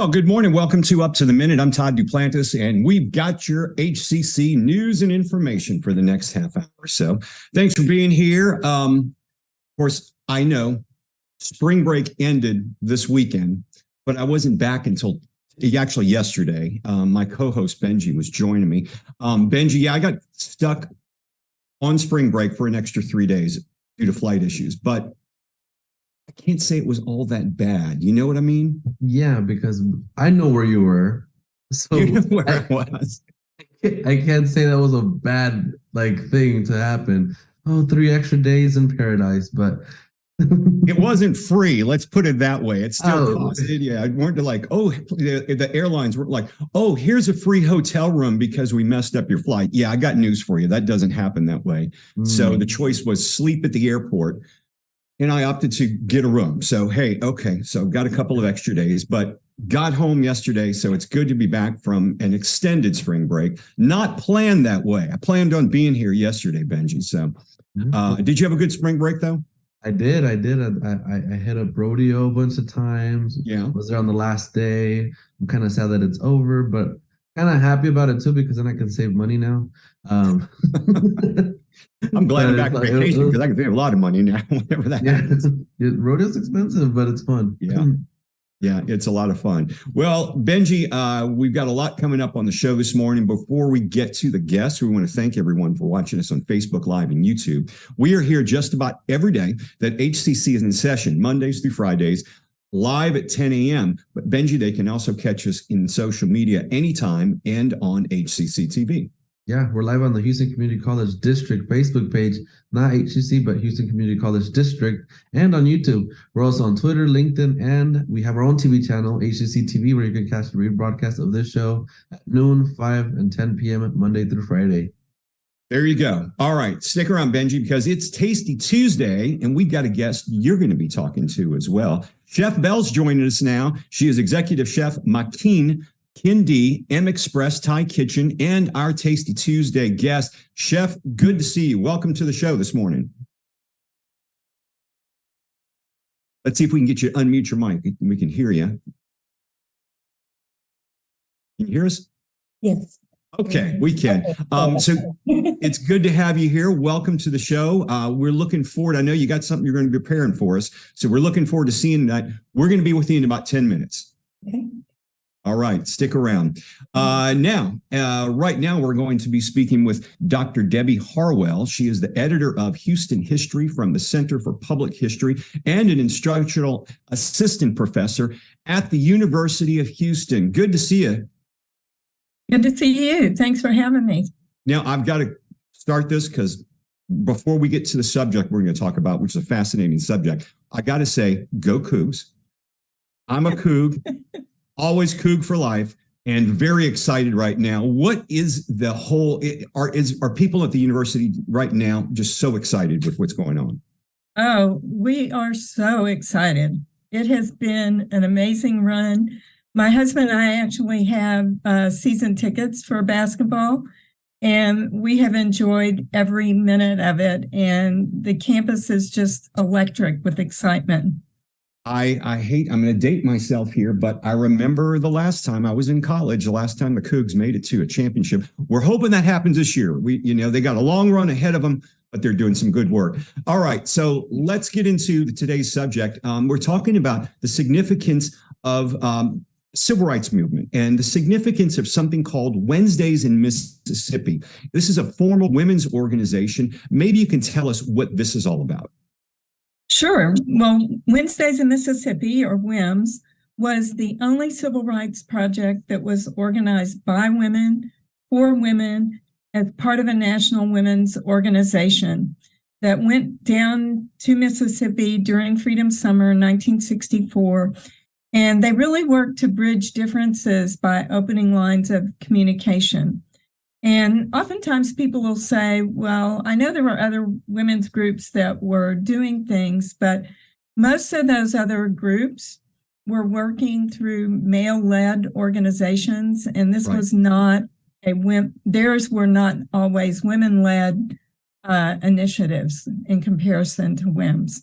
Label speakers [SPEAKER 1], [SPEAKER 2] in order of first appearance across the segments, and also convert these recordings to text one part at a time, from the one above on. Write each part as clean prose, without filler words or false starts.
[SPEAKER 1] Well, good morning. Welcome to Up to the Minute. I'm Todd Duplantis, and we've got your HCC news and information for the next half hour or so. Thanks for being here. Of course, I know spring break ended this weekend, but I wasn't back until actually yesterday. My co-host Benji was joining me. Benji, I got stuck on spring break for an extra 3 days due to flight issues, but I can't say it was all that bad. You know what I mean?
[SPEAKER 2] Yeah, because I know where you were. So
[SPEAKER 1] you know where I was.
[SPEAKER 2] I can't say that was a bad thing to happen. Oh, 3 extra days in paradise, but
[SPEAKER 1] it wasn't free. Let's put it that way. It still costed. Yeah, I weren't the airlines weren't like, oh, here's a free hotel room because we messed up your flight. Yeah, I got news for you. That doesn't happen that way. So the choice was sleep at the airport. And I opted to get a room. So, hey, okay. So got a couple of extra days, but got home yesterday. So it's good to be back from an extended spring break. Not planned that way. I planned on being here yesterday, Benji. So did you have a good spring break, though?
[SPEAKER 2] I did. I hit up rodeo a bunch of times.
[SPEAKER 1] Yeah.
[SPEAKER 2] Was there on the last day. I'm kind of sad that it's over, but kind of happy about it, too, because then I can save money now.
[SPEAKER 1] I'm glad I'm back on vacation because I can save a lot of money now whenever that happens.
[SPEAKER 2] Rodeo's expensive, but it's fun.
[SPEAKER 1] Yeah. Yeah, it's a lot of fun. Well, Benji, we've got a lot coming up on the show this morning. Before we get to the guests, we want to thank everyone for watching us on Facebook Live and YouTube. We are here just about every day that HCC is in session, Mondays through Fridays, live at 10 a.m. But Benji, they can also catch us in social media anytime and on HCCTV.
[SPEAKER 2] Yeah, we're live on the Houston Community College District Facebook page, not HCC, but Houston Community College District, and on YouTube. We're also on Twitter, LinkedIn, and we have our own TV channel, HCCTV, where you can catch the rebroadcast of this show at noon, 5, and 10 p.m. Monday through Friday.
[SPEAKER 1] There you go. All right, stick around, Benji, because it's Tasty Tuesday, and we've got a guest you're going to be talking to as well. Chef Belle's joining us now. She is Executive Chef MaKiin, Kin Dee, MExpress Thai Kitchen, and our Tasty Tuesday guest. Chef, good to see you. Welcome to the show this morning. Let's see if we can get you to unmute your mic. We can hear you. Can you hear us?
[SPEAKER 3] Yes.
[SPEAKER 1] Okay, we can. So it's good to have you here. Welcome to the show. We're looking forward. I know you got something you're going to be preparing for us. So we're looking forward to seeing that. We're going to be with you in about 10 minutes.
[SPEAKER 3] Okay.
[SPEAKER 1] All right, stick around. Right now, we're going to be speaking with Dr. Debbie Harwell. She is the editor of Houston History from the Center for Public History and an instructional assistant professor at the University of Houston. Good to see you.
[SPEAKER 3] Good to see you. Thanks for having me.
[SPEAKER 1] Now, I've got to start this because before we get to the subject we're going to talk about, which is a fascinating subject, I got to say, go Cougs. I'm a Coug. Always Coug for life, and very excited right now. What is the whole? Are people at the university right now just so excited with what's going on?
[SPEAKER 3] Oh, we are so excited. It has been an amazing run. My husband and I actually have season tickets for basketball, and we have enjoyed every minute of it. And the campus is just electric with excitement.
[SPEAKER 1] I'm going to date myself here, but I remember the last time I was in college, the last time the Cougs made it to a championship. We're hoping that happens this year. They got a long run ahead of them, but they're doing some good work. All right, so let's get into today's subject. We're talking about the significance of civil rights movement and the significance of something called Wednesdays in Mississippi. This is a formal women's organization. Maybe you can tell us what this is all about.
[SPEAKER 3] Sure. Well, Wednesdays in Mississippi, or WIMS, was the only civil rights project that was organized by women, for women, as part of a national women's organization that went down to Mississippi during Freedom Summer in 1964. And they really worked to bridge differences by opening lines of communication. And oftentimes people will say, well, I know there were other women's groups that were doing things, but most of those other groups were working through male-led organizations, and this was not theirs were not always women-led initiatives in comparison to WIMS.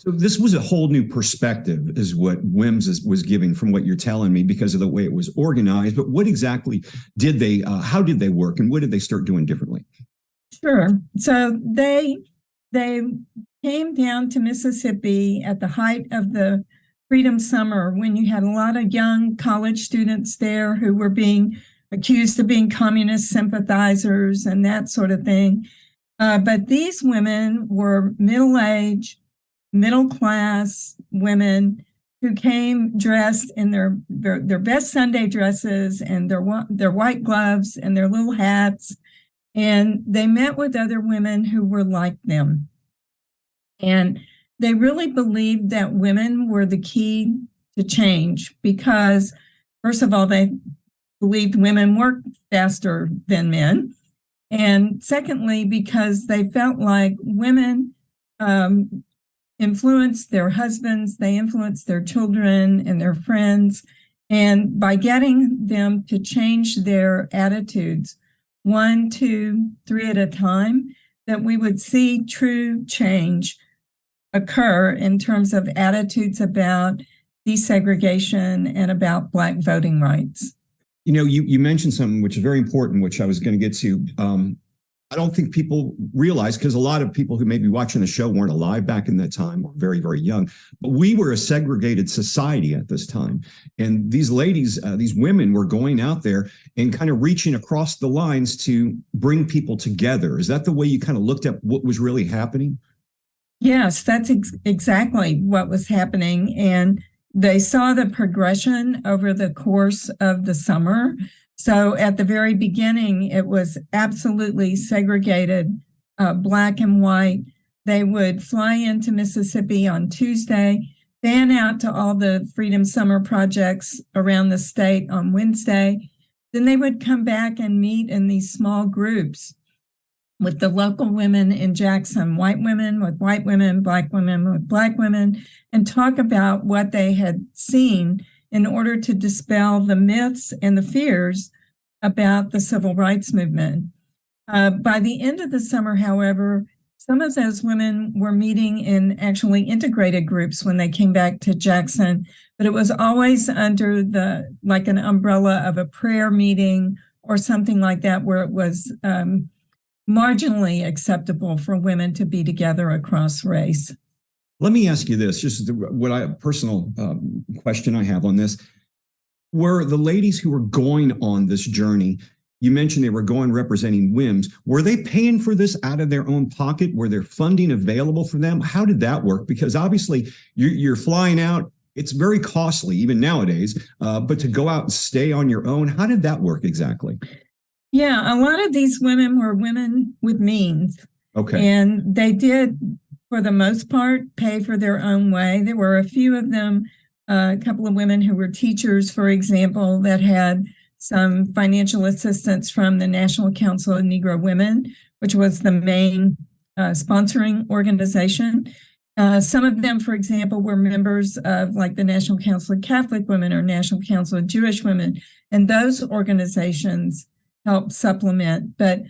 [SPEAKER 1] So this was a whole new perspective, is what WIMS was giving from what you're telling me, because of the way it was organized. But what exactly did they, how did they work, and what did they start doing differently?
[SPEAKER 3] Sure. So they came down to Mississippi at the height of the Freedom Summer, when you had a lot of young college students there who were being accused of being communist sympathizers and that sort of thing. But these women were middle-aged, middle-class women who came dressed in their best Sunday dresses and their white gloves and their little hats. And they met with other women who were like them. And they really believed that women were the key to change because, first of all, they believed women worked faster than men. And secondly, because they felt like women influenced their husbands, they influenced their children and their friends. And by getting them to change their attitudes 1, 2, 3 at a time, that we would see true change occur in terms of attitudes about desegregation and about Black voting rights.
[SPEAKER 1] You know, you mentioned something which is very important, which I was going to get to. I don't think people realize, because a lot of people who may be watching the show weren't alive back in that time, or very, very young, but we were a segregated society at this time. And these ladies, these women were going out there and kind of reaching across the lines to bring people together. Is that the way you kind of looked at what was really happening?
[SPEAKER 3] Yes, that's exactly what was happening. And they saw the progression over the course of the summer. So at the very beginning, it was absolutely segregated, Black and white. They would fly into Mississippi on Tuesday, fan out to all the Freedom Summer projects around the state on Wednesday. Then they would come back and meet in these small groups with the local women in Jackson, white women with white women, Black women with Black women, and talk about what they had seen in order to dispel the myths and the fears about the civil rights movement. By the end of the summer, however, some of those women were meeting in actually integrated groups when they came back to Jackson, but it was always under like an umbrella of a prayer meeting or something like that, where it was marginally acceptable for women to be together across race.
[SPEAKER 1] Let me ask you this, just personal question I have on this. Were the ladies who were going on this journey, you mentioned they were going representing WIMS, were they paying for this out of their own pocket? Were there funding available for them? How did that work? Because obviously you're flying out, it's very costly even nowadays, but to go out and stay on your own, how did that work exactly?
[SPEAKER 3] Yeah, a lot of these women were women with means.
[SPEAKER 1] Okay.
[SPEAKER 3] And they did, for the most part, pay for their own way. There were a few of them, a couple of women who were teachers, for example, that had some financial assistance from the National Council of Negro Women, which was the main sponsoring organization. Some of them, for example, were members of like the National Council of Catholic Women or National Council of Jewish Women, and those organizations help supplement. But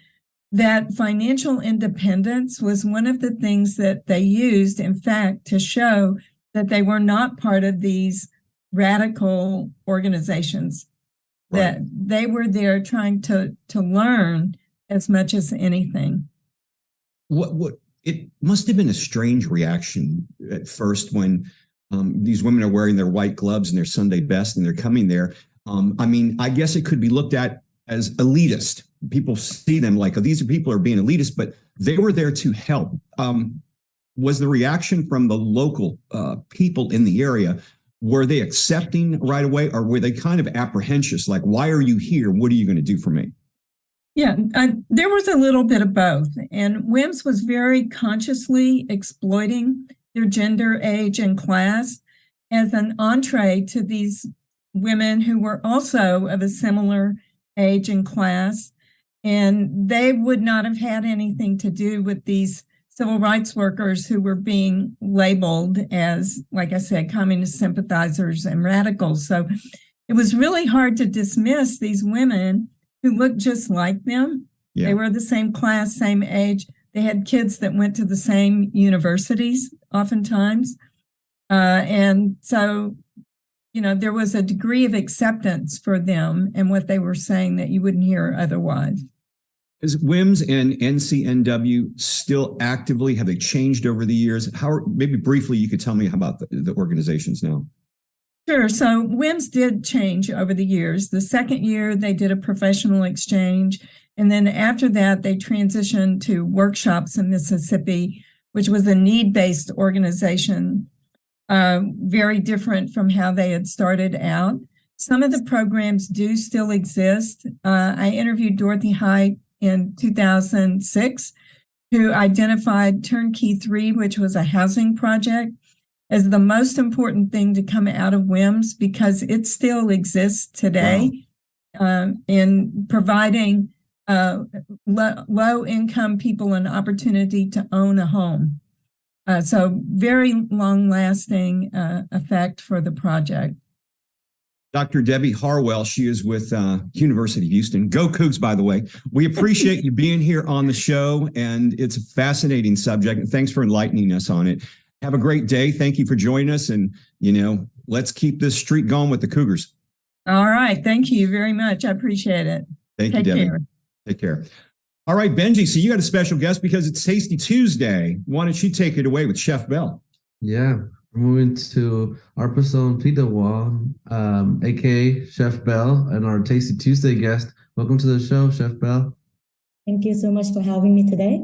[SPEAKER 3] that financial independence was one of the things that they used, in fact, to show that they were not part of these radical organizations, right, that they were there trying to learn as much as anything.
[SPEAKER 1] What it must have been a strange reaction at first when these women are wearing their white gloves and their Sunday best and they're coming there. I mean, I guess it could be looked at as elitist. People see them like, oh, these people are being elitist, but they were there to help. Was the reaction from the local people in the area, were they accepting right away, or were they kind of apprehensive, like, why are you here? What are you going to do for me?
[SPEAKER 3] Yeah, there was a little bit of both. And WIMS was very consciously exploiting their gender, age, and class as an entree to these women who were also of a similar age and class. And they would not have had anything to do with these civil rights workers who were being labeled as, like I said, communist sympathizers and radicals. So it was really hard to dismiss these women who looked just like them. Yeah. They were the same class, same age. They had kids that went to the same universities, oftentimes. And so, there was a degree of acceptance for them and what they were saying that you wouldn't hear otherwise.
[SPEAKER 1] Is WIMS and NCNW still actively, have they changed over the years? Maybe briefly, you could tell me about the organizations now.
[SPEAKER 3] Sure. So WIMS did change over the years. The second year, they did a professional exchange. And then after that, they transitioned to workshops in Mississippi, which was a need-based organization, very different from how they had started out. Some of the programs do still exist. I interviewed Dorothy Height in 2006, who identified Turnkey 3, which was a housing project, as the most important thing to come out of WIMS because it still exists today. Wow. In providing low-income people an opportunity to own a home. So very long-lasting effect for the project.
[SPEAKER 1] Dr. Debbie Harwell, she is with University of Houston. Go Cougs, by the way. We appreciate you being here on the show, and it's a fascinating subject. And thanks for enlightening us on it. Have a great day. Thank you for joining us. And, let's keep this streak going with the Cougars.
[SPEAKER 3] All right. Thank you very much. I appreciate it.
[SPEAKER 1] Thank you, Debbie. Take care. All right, Benji, so you got a special guest because it's Tasty Tuesday. Why don't you take it away with Chef Bell?
[SPEAKER 2] Yeah. We're moving to Aphassorn, Predawan, aka Chef Bell, and our Tasty Tuesday guest. Welcome to the show, Chef Bell.
[SPEAKER 4] Thank you so much for having me today.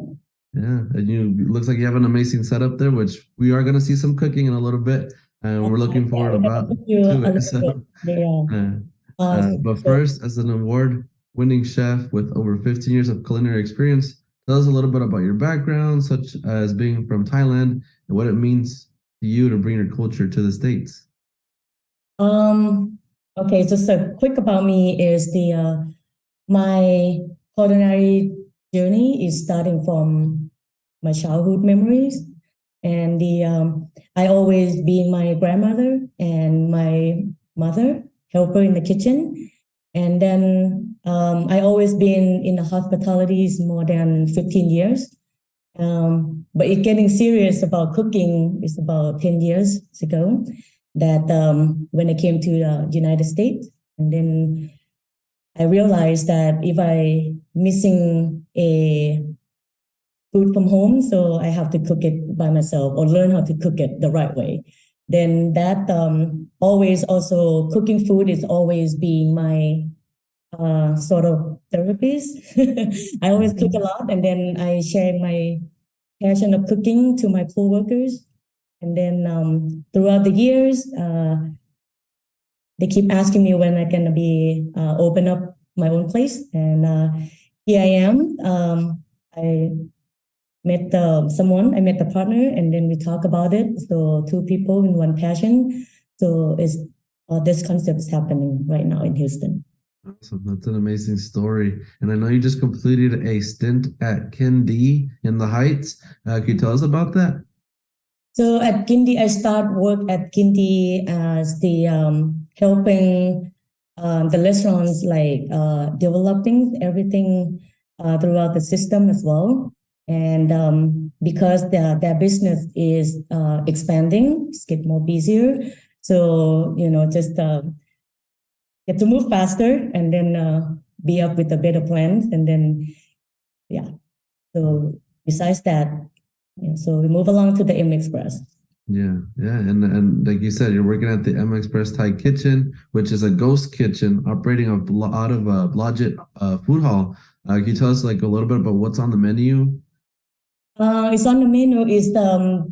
[SPEAKER 2] Yeah, and looks like you have an amazing setup there, which we are going to see some cooking in a little bit, and we're looking forward to it. So, but first, as an award-winning chef with over 15 years of culinary experience, tell us a little bit about your background, such as being from Thailand, and what it means to you to bring your culture to the States.
[SPEAKER 4] Okay, just a quick about me is my culinary journey is starting from my childhood memories, and I always being my grandmother and my mother helper in the kitchen, and then I always been in the hospitalities more than 15 years. But it getting serious about cooking is about 10 years ago that when I came to the United States, and then I realized that if I missing a food from home, so I have to cook it by myself or learn how to cook it the right way. Then that always also cooking food is always being my sort of therapist. I always cook a lot, and then I share my passion of cooking to my coworkers. And then throughout the years, they keep asking me when I can be open up my own place, and here I am. I met someone, I met a partner, and then we talk about it. So 2 people in one passion. So this concept is happening right now in Houston.
[SPEAKER 2] Awesome. That's an amazing story. And I know you just completed a stint at Kin Dee in the Heights. Can you tell us about that?
[SPEAKER 4] So at Kin Dee, I start work at Kin Dee as the helping the restaurants like developing everything throughout the system as well. And because their business is expanding, it's get more busier. So, just get to move faster and then be up with a better plans. And then, yeah. So besides that, so we move along to the MExpress.
[SPEAKER 2] Yeah. And like you said, you're working at the MExpress Thai Kitchen, which is a ghost kitchen operating a lot of Blodgett food hall. Can you tell us a little bit about what's on the menu?
[SPEAKER 4] It's on the menu is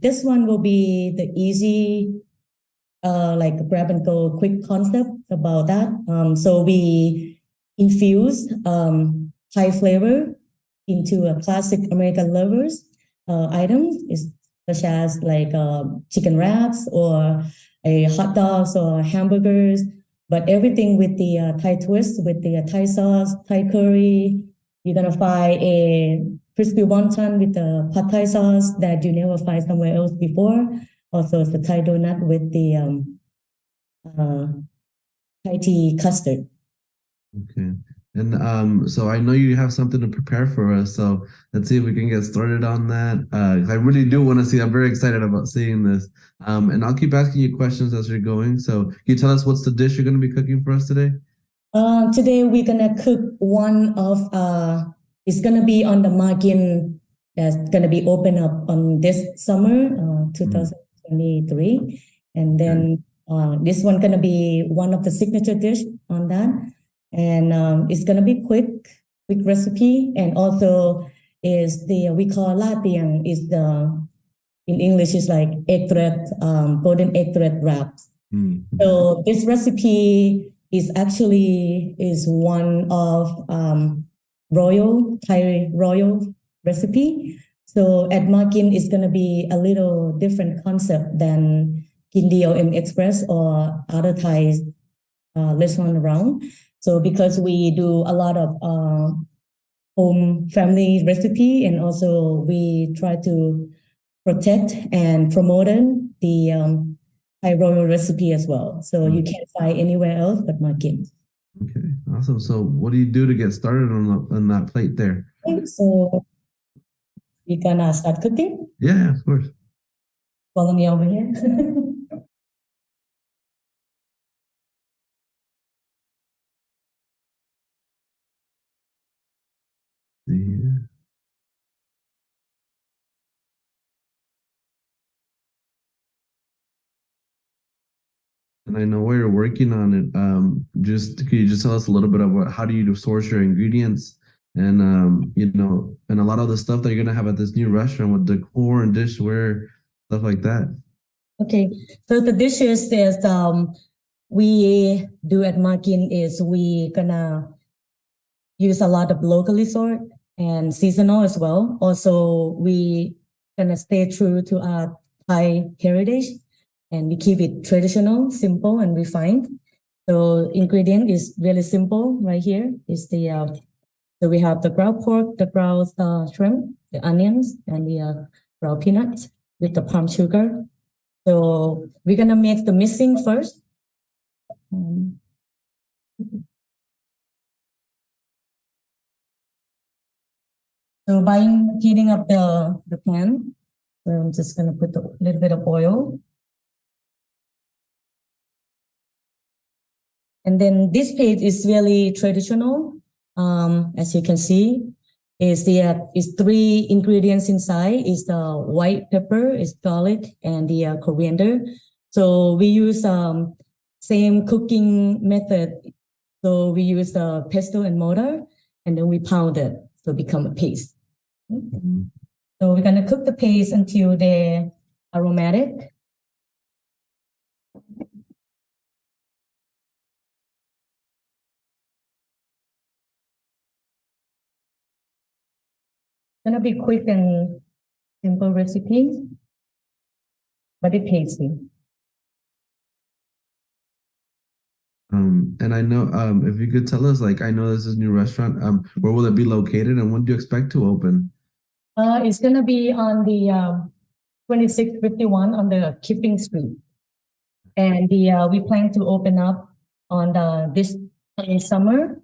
[SPEAKER 4] this one will be the easy grab and go quick concept about that. So we infuse Thai flavor into a classic American lovers items, such as chicken wraps or a hot dogs or hamburgers, but everything with the Thai twist, with the Thai sauce, Thai curry. You're gonna find a crispy wonton with the pad Thai sauce that you never find somewhere else before. Also, it's the Thai donut with the Thai tea custard.
[SPEAKER 2] Okay. And so I know you have something to prepare for us. So let's see if we can get started on that. I really do want to see. I'm very excited about seeing this. And I'll keep asking you questions as you're going. So can you tell us what's the dish you're going to be cooking for us today?
[SPEAKER 4] Today we're gonna cook one of it's gonna be on the MaKiin that's gonna be open up on this summer, 2023, and then this one gonna be one of the signature dish on that, and it's gonna be quick recipe, and also is the we call latiang is the in English is like egg thread, golden egg thread wraps. So this recipe is actually is one of Thai royal recipe. So at MaKiin it's gonna be a little different concept than Kin Dee or MExpress or other Thai restaurant around. So because we do a lot of home family recipe, and also we try to protect and promote the Thai royal recipe as well. So you can't find anywhere else but MaKiin.
[SPEAKER 2] Okay, awesome. So what do you do to get started on that plate there?
[SPEAKER 4] So we're gonna start cooking.
[SPEAKER 2] Yeah, of course.
[SPEAKER 4] Follow me over here.
[SPEAKER 2] Yeah. And I know while you're working on it, could you just tell us a little bit about how do you source your ingredients and and a lot of the stuff that you're gonna have at this new restaurant with decor and dishware, stuff like that.
[SPEAKER 4] Okay, so the dishes is we do at MaKiin is we gonna use a lot of locally sourced and seasonal as well. Also, we gonna stay true to our Thai heritage, and we keep it traditional, simple, and refined. So ingredient is really simple. Right here is the so we have the ground pork, the ground shrimp, the onions, and the ground peanuts with the palm sugar. So we're gonna make the mixing first. So by heating up the pan, so I'm just gonna put a little bit of oil. And then this page is really traditional. As you can see, is three ingredients inside. Is the white pepper, is garlic, and the coriander. So we use same cooking method. So we use the pestle and mortar, and then we pound it to become a paste. So we're gonna cook the paste until they're aromatic. Gonna be quick and simple recipe, but it tasty.
[SPEAKER 2] And I know if you could tell us, like, I know this is a new restaurant. Where will it be located, and when do you expect to open?
[SPEAKER 4] It's gonna be on the 2651 on the Kipping Street, and we plan to open up on this summer.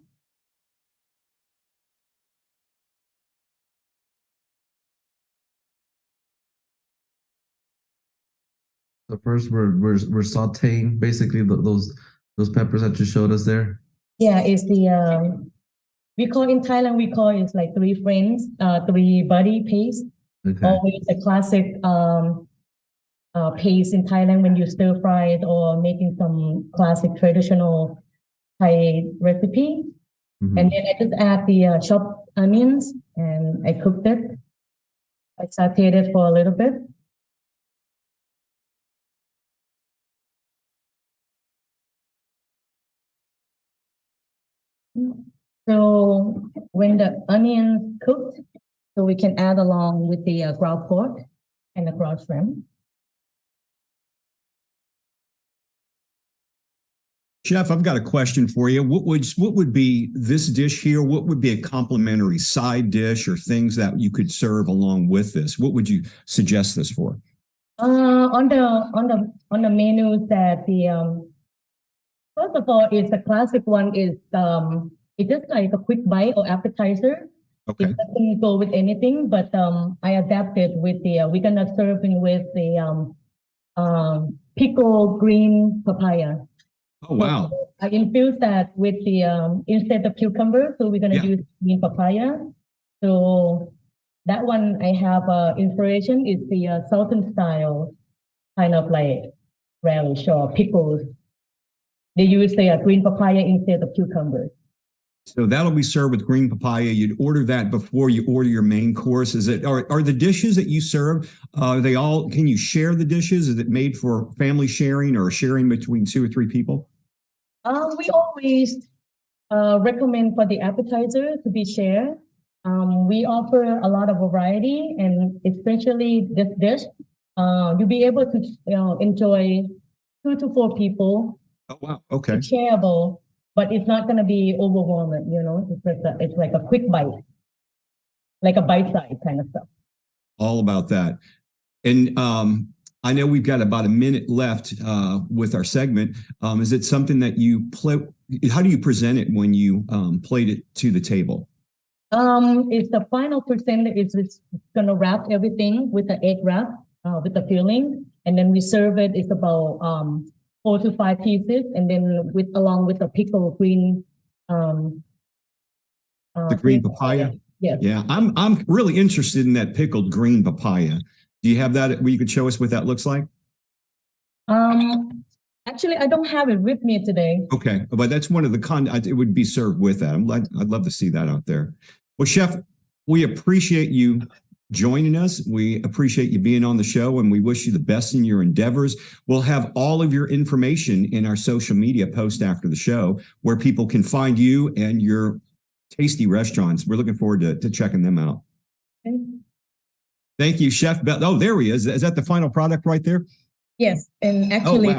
[SPEAKER 2] So first, we're sautéing basically those peppers that you showed us there.
[SPEAKER 4] Yeah, it's the we call in Thailand we call it like three friends, three buddy paste.
[SPEAKER 2] Okay.
[SPEAKER 4] Always a classic paste in Thailand when you stir fry it or making some classic traditional Thai recipe. And then I just add the chopped onions, and I cooked it. I sauteed it for a little bit. So when the onion cooked, so we can add along with the ground pork and the ground shrimp.
[SPEAKER 1] Chef, I've got a question for you. What would be this dish here? What would be a complimentary side dish or things that you could serve along with this? What would you suggest this for?
[SPEAKER 4] On the menus that the first of all, it's a classic one is it's just like a quick bite or appetizer.
[SPEAKER 1] Okay.
[SPEAKER 4] It doesn't go with anything, but I adapted with the we're gonna serving with the pickled green papaya.
[SPEAKER 1] Oh wow.
[SPEAKER 4] So I infused that with the instead of cucumber, so we're gonna use green papaya. So that one I have inspiration is the Southern style kind of like relish or pickles. They use the green papaya instead of cucumber.
[SPEAKER 1] So that'll be served with green papaya. You'd order that before you order your main course. Are the dishes that you serve, they all, can you share the dishes? Is it made for family sharing or sharing between 2 or 3 people?
[SPEAKER 4] We always recommend for the appetizer to be shared. We offer a lot of variety, and especially this dish, you'll be able to enjoy 2 to 4 people.
[SPEAKER 1] Oh wow, okay.
[SPEAKER 4] It's shareable, but it's not going to be overwhelming. It's like a quick bite, like a bite size kind of stuff.
[SPEAKER 1] All about that. And I know we've got about a minute left with our segment. Is it something that you play? How do you present it when you plate it to the table?
[SPEAKER 4] It's the final percent is it's gonna wrap everything with the egg wrap with the filling, and then we serve it. It's about 4 to 5 pieces, and then along with the pickled green. The
[SPEAKER 1] green papaya.
[SPEAKER 4] Yes.
[SPEAKER 1] Yeah, I'm really interested in that pickled green papaya. Do you have that where you could show us what that looks like?
[SPEAKER 4] Actually, I don't have it with me today.
[SPEAKER 1] Okay, but that's one of the it would be served with that. I'd love to see that out there. Well, Chef, we appreciate you joining us. We appreciate you being on the show, and we wish you the best in your endeavors. We'll have all of your information in our social media post after the show where people can find you and your tasty restaurants. We're looking forward to checking them out.
[SPEAKER 4] Okay.
[SPEAKER 1] Thank you, Chef Bell. Oh, there he is. Is that the final product right there?
[SPEAKER 4] Yes, and actually,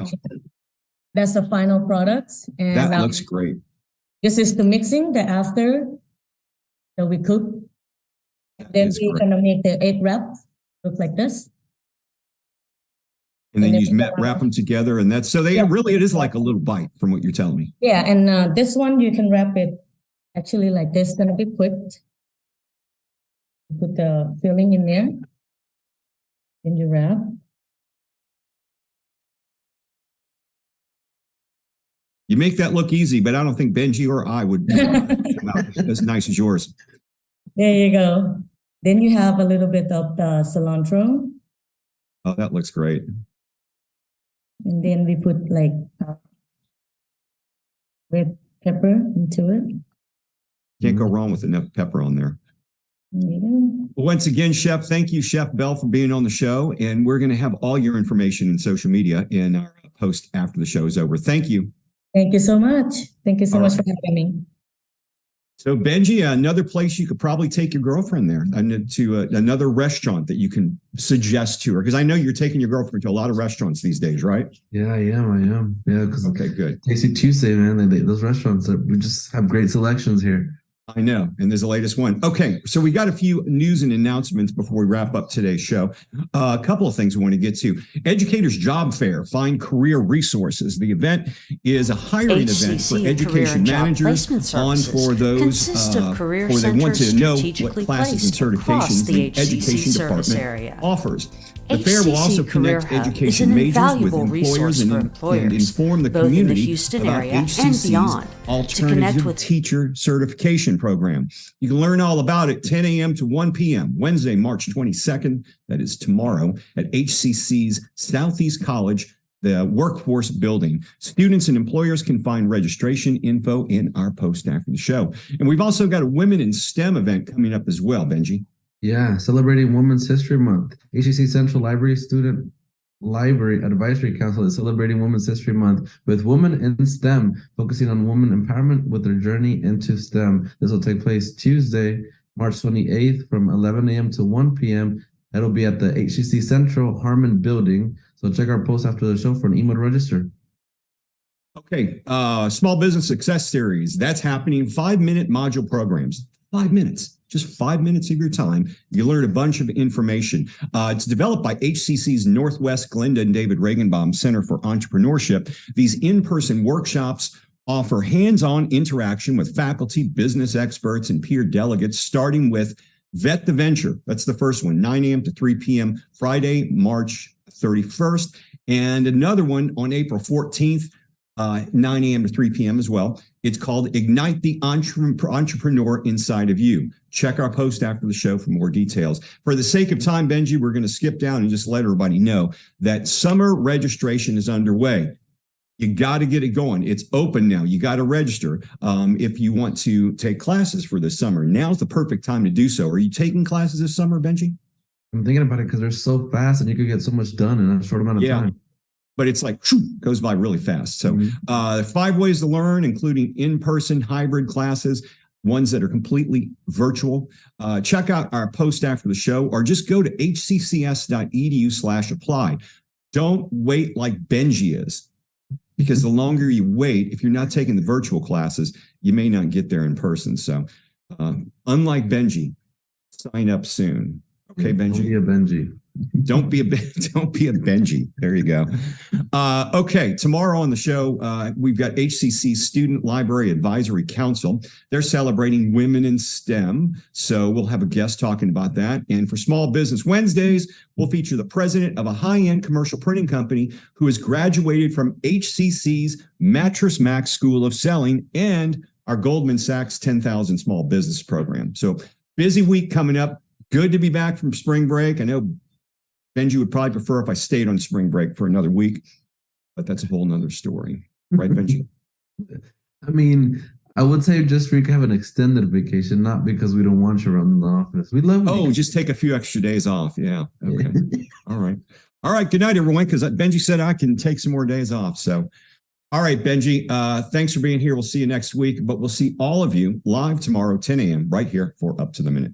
[SPEAKER 4] that's the final product. And
[SPEAKER 1] that looks great.
[SPEAKER 4] This is the mixing, the after that we cook. Then we're gonna make the egg wrap look like this.
[SPEAKER 1] And then you wrap them together, and that's so they really, it is like a little bite from what you're telling me.
[SPEAKER 4] Yeah, and this one you can wrap it actually like this. Gonna be quick. Put the filling in there, then you wrap.
[SPEAKER 1] You make that look easy, but I don't think Benji or I would come out as nice as yours.
[SPEAKER 4] There you go. Then you have a little bit of the cilantro.
[SPEAKER 1] Oh, that looks great.
[SPEAKER 4] And then we put like red pepper into it.
[SPEAKER 1] Can't go wrong with enough pepper on there.
[SPEAKER 4] There you go.
[SPEAKER 1] Once again, Chef, thank you, Chef Bell, for being on the show. And we're going to have all your information in social media in our post after the show is over. Thank you.
[SPEAKER 4] Thank you so much. Thank you so much for having me.
[SPEAKER 1] So, Benji, another place you could probably take your girlfriend there, to another restaurant that you can suggest to her, because I know you're taking your girlfriend to a lot of restaurants these days, right?
[SPEAKER 2] Yeah, I am. Yeah, because
[SPEAKER 1] good.
[SPEAKER 2] Tasty Tuesday, man. Those restaurants, we just have great selections here.
[SPEAKER 1] I know. And there's the latest one. Okay. So we got a few news and announcements before we wrap up today's show. A couple of things we want to get to. Educators Job Fair, find career resources. The event is a hiring event for education managers on for those or they want to know what classes and certifications the education department offers. The fair will also connect education majors with employers and inform the community about HCC's alternative teacher certification program. You can learn all about it 10 a.m. to 1 p.m. Wednesday, March 22nd. That is tomorrow at HCC's Southeast College, the Workforce Building. Students and employers can find registration info in our post after the show. And we've also got a Women in STEM event coming up as well, Benji.
[SPEAKER 2] Yeah, celebrating Women's History Month. HCC Central Library Student Library Advisory Council is celebrating Women's History Month with Women in STEM, focusing on women empowerment with their journey into STEM. This will take place Tuesday, March 28th from 11 a.m. to 1 p.m. That'll be at the HCC Central Harmon Building. So check our post after the show for an email to register.
[SPEAKER 1] Okay, Small Business Success Series. That's happening. 5-minute module programs. 5 minutes. Just 5 minutes of your time. You learn a bunch of information. It's developed by HCC's Northwest Glenda and David Regenbaum Center for Entrepreneurship. These in-person workshops offer hands-on interaction with faculty, business experts, and peer delegates, starting with Vet the Venture. That's the first one, 9 a.m. to 3 p.m., Friday, March 31st. And another one on April 14th, 9 a.m. to 3 p.m. as well. It's called Ignite the Entrepreneur Inside of You. Check our post after the show for more details. For the sake of time, Benji, we're going to skip down and just let everybody know that summer registration is underway. You got to get it going. It's open now. You got to register if you want to take classes for this summer. Now's the perfect time to do so. Are you taking classes this summer, Benji?
[SPEAKER 2] I'm thinking about it because they're so fast and you could get so much done in a short amount of time.
[SPEAKER 1] But it's like, goes by really fast. So 5 ways to learn, including in-person hybrid classes, ones that are completely virtual. Check out our post after the show, or just go to hccs.edu/apply. Don't wait like Benji is, because the longer you wait, if you're not taking the virtual classes, you may not get there in person. So unlike Benji, sign up soon. Okay, Benji?
[SPEAKER 2] Don't be a Benji.
[SPEAKER 1] Don't be a Benji. There you go. Okay, tomorrow on the show, we've got HCC Student Library Advisory Council. They're celebrating Women in STEM, so we'll have a guest talking about that. And for Small Business Wednesdays, we'll feature the president of a high-end commercial printing company who has graduated from HCC's Mattress Max School of Selling and our Goldman Sachs 10,000 Small Business Program. So busy week coming up. Good to be back from spring break. I know Benji would probably prefer if I stayed on spring break for another week, but that's a whole nother story. Right, Benji?
[SPEAKER 2] I mean, I would say just so you can have an extended vacation, not because we don't want you around the office. We love you.
[SPEAKER 1] Just take a few extra days off. Yeah. Okay. All right. All right. Good night, everyone, because Benji said I can take some more days off. So, all right, Benji, thanks for being here. We'll see you next week, but we'll see all of you live tomorrow, 10 a.m. right here for Up to the Minute.